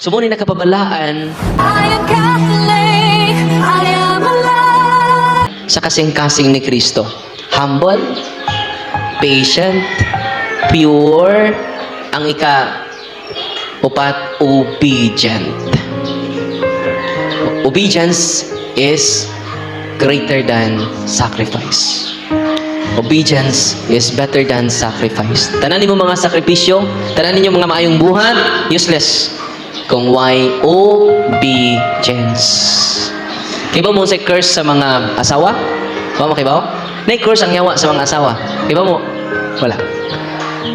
Sumuni nakapabalaan I am Catholic, I am alive. sa kasing-kasing ni Kristo. Humble, patient, pure, ang upat, obedient. Obedience is greater than sacrifice. Obedience is better than sacrifice. Tanan mo mga sakripisyo, tanan ninyo mga maayong buhat, useless kung why obedience. Kiba mo sa curse sa mga asawa? Ba mo kibaw? Nay curse ang yawa sa mga asawa. Kiba mo? Wala.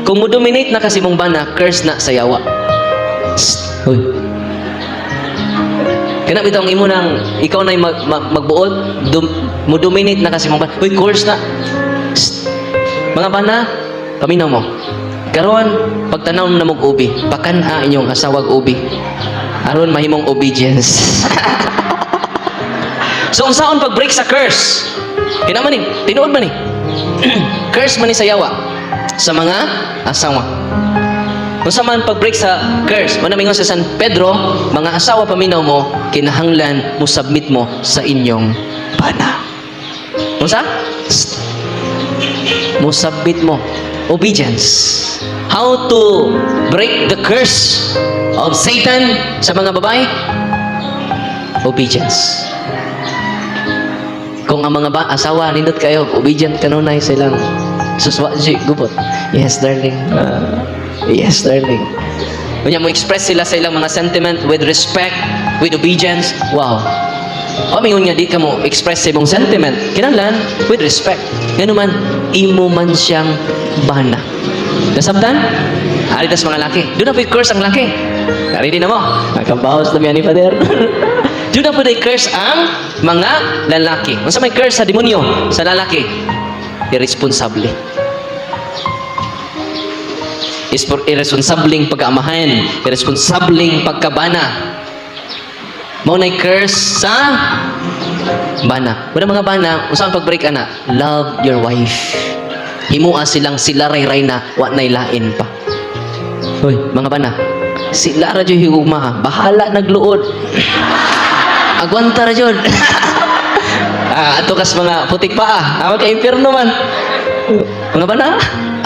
Kung mo dominate na kasi mong bana, curse na sa yawa. Hoy. Kaya bitaw ang imo nang ikaw na magbuod, mo dominate na kasi mong bana. Hoy, curse na. Mga bana, paminaw mo. Karon pagtanaw na mong ubi, pakana inyong asawag ubi. Aron mahimong obedience. So unsaon pag-break sa curse? Kinaman ni, tinuod man ni. Curse man ni sa yawa sa mga asawa. Unsa man pag-break sa curse, manamingon sa San Pedro, mga asawa paminaw mo, kinahanglan mo submit mo sa inyong bana. Unsa? Mo submit mo. Obedience. How to break the curse of Satan sa mga babae? Obedience. Kung ang mga asawa nindot kayo, obedient kanunay silang suswaji, gubot. Yes, darling. Yes, darling. Kanya mo express sila sa ilang mga sentiment with respect, with obedience. Wow. O mingon nga di ka mo express sa imong sentiment. Kinahanglan with respect. Ngano man imo man siyang bana. Nasabtan? Ari tas mga laki. Do na curse ang laki. Ready na mo? Nakabawas na miyan ni Father. Do na po curse ang mga lalaki. Unsa may curse sa demonyo sa lalaki? Irresponsable. Irresponsableng pag-aamahan, irresponsableng pagkabana. Mao nay curse sa bana. Wala mga bana, usaon pag-break ana? Love your wife. Himua silang sila ray-ray na wa nay lain pa. Hoy, mga bana. Sila ra jud higugma, bahala nagluod. Agwanta ra jud. Ato kas mga putik paa. Awa ka impierno man. Mga bana,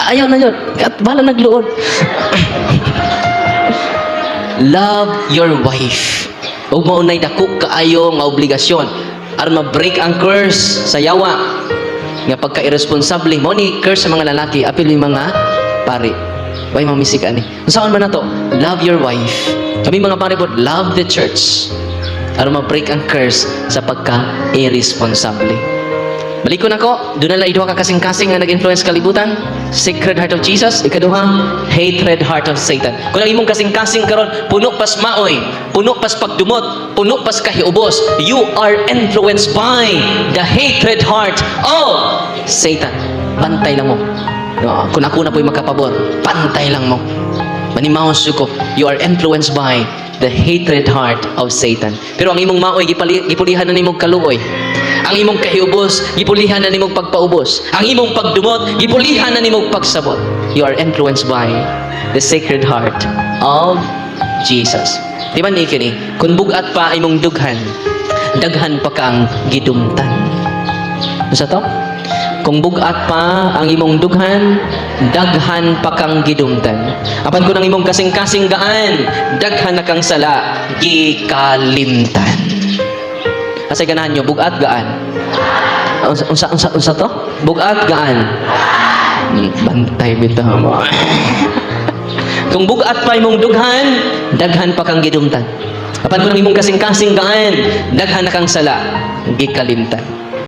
ayaw na jud. Kat bahala nagluod. Love your wife. Ug maunay dako kaayo nga obligasyon aron ma-break ang curse sa yawa nga pagka-irresponsable mo ni curse sa mga lalaki apil yung mga pari. Way mamisik ani. Unsaon man nato? Love your wife. Kami mga pari po, love the church. Aron ma-break ang curse sa pagka-irresponsable. Balikon ako, doon na iduha ka kasing-kasing nga nag-influence kalibutan. Sacred Heart of Jesus. Ikaduha, Hatred Heart of Satan. Kung ang imong kasing-kasing karon, puno pas maoy, puno pas pagdumot, puno pas kahiubos, you are influenced by the hatred heart of Satan. Bantay lang mo. No, kung ako na po'y makapabor, pantay lang mo. Manimawos ko, you are influenced by the hatred heart of Satan. Pero ang imong maoy, gipulihan na nimong kaluoy. Ang imong kahiubos, gipulihan na nimong pagpaubos. Ang imong pagdumot, gipulihan na nimong pagsabot. You are influenced by the sacred heart of Jesus. Di ba ni kini? Kung bugat pa imong dughan, daghan pa kang gidumtan. Ano sa to? Kung bugat pa ang imong dughan, daghan pa kang gidumtan. Apan kung ang imong kasing-kasing gaan, daghan na kang sala, gikalimtan. Asay ganahan nyo, bugat gaan. Unsa to? Bugat gaan. Bantay bitaw mo. Kung bugat pa imong dughan, daghan pa kang gidumtan. Apan kung imong kasing-kasing gaan, daghan na kang sala, gikalimtan.